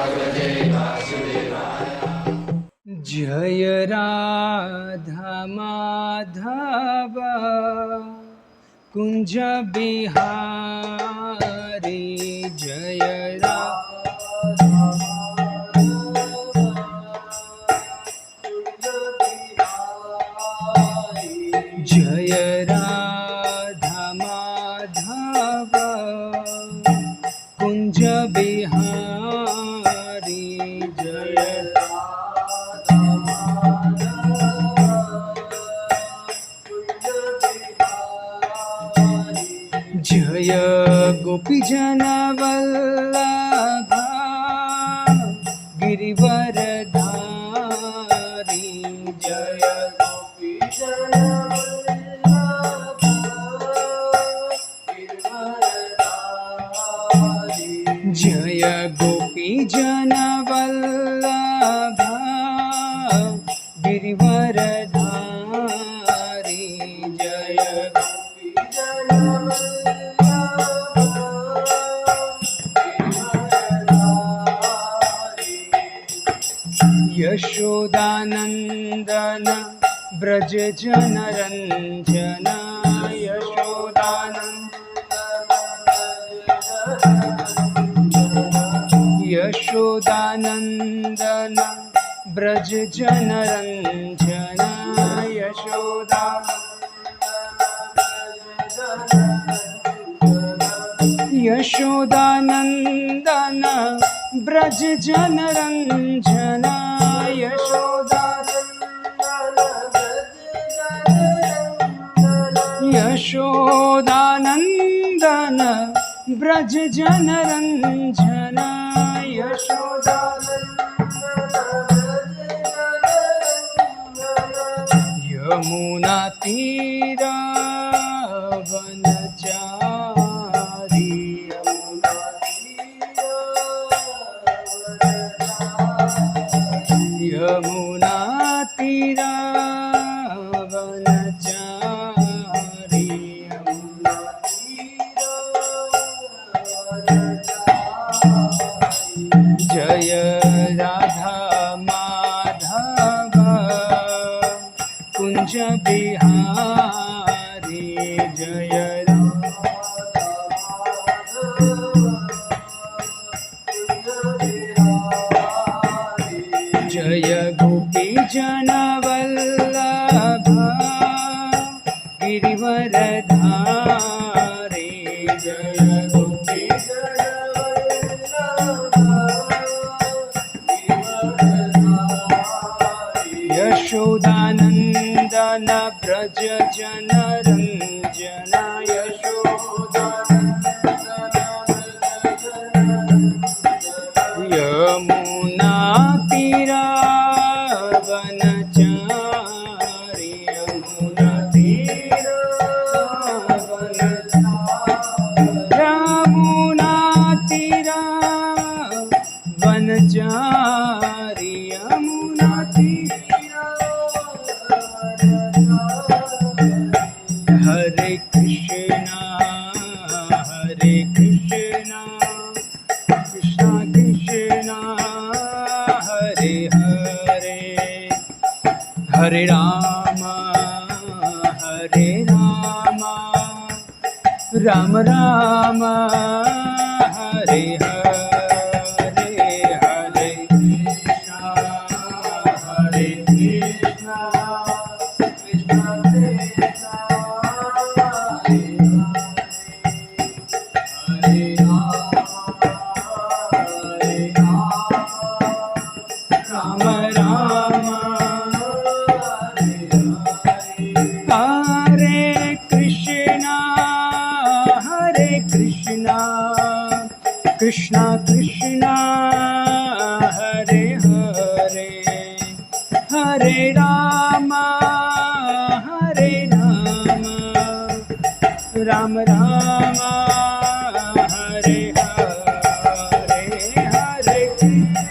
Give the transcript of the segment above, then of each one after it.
भगवते वासुदेवाय। जय राधा माधव कुंज बिहारी जय जय राधा माधव कुंज बिहारी जय जय गोपी जन वल्लभ गिरिवरधारी जय गोपी जन वल्लभ गिरिवरधारी जय गोपी जन वल्लभ गिरिवरधारी जय गोपी जन यशोदानंदन ब्रज जन रंजन यशोदानंदन ब्रज जन रंजन यशोदानंदन ब्रज जन रंजन यशोदानंदन ब्रज जन रंजन यमुना तीरा वनचारी यमुना तीरा वनचारी जय राधा माधव कुंज बिहारी जय जय गोपी जन वल्लभ गिरिवरधारी जय गोपी जन यशोदानंदन ब्रज जन रंजन यमुना तीरा वनचारी यमुना तीरा यमुना तीरा वनचारी यमुना तीरा हरे कृष्णा कृष्णा कृष्णा हरे हरे हरे राम राम राम हरे हरे हरे कृष्णा कृष्णा कृष्णा हरे राम राम हरे Krishna Krishna Krishna Hare Hare Hare Ram Ram Ram Hare Hare Hare Krishna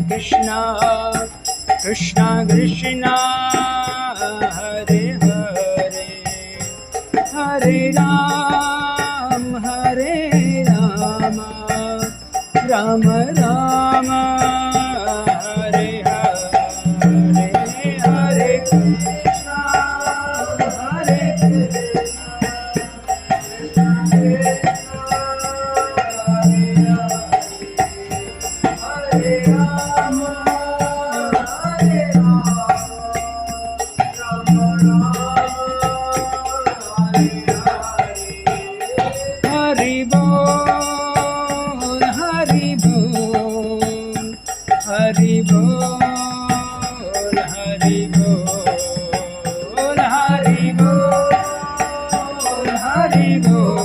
Krishna Krishna Krishna Hare Hare Hare Ram Ram Rama Hare Hare Hare Krishna Hare Hari Bol, Hari Bol, Hari Bol, Hari Bol, Hari Bol, Hari Bol.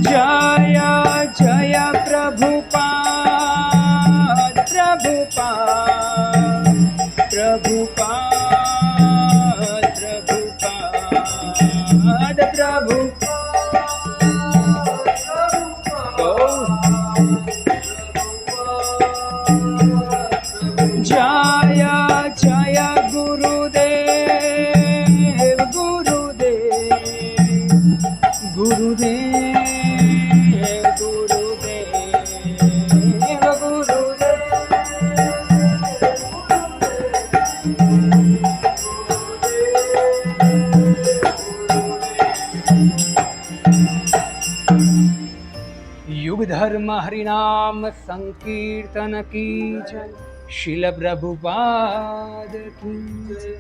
Jaya Jaya Prabhupada, Prabhupada, Prabhupada, Prabhupada, Prabhupada. Jaya Jaya Gurudev, Gurudev, Gurudev, Gurudev, Gurudev. युग धर्म हरिनाम संकीर्तन की जय, शिल प्रभुपाद की जय।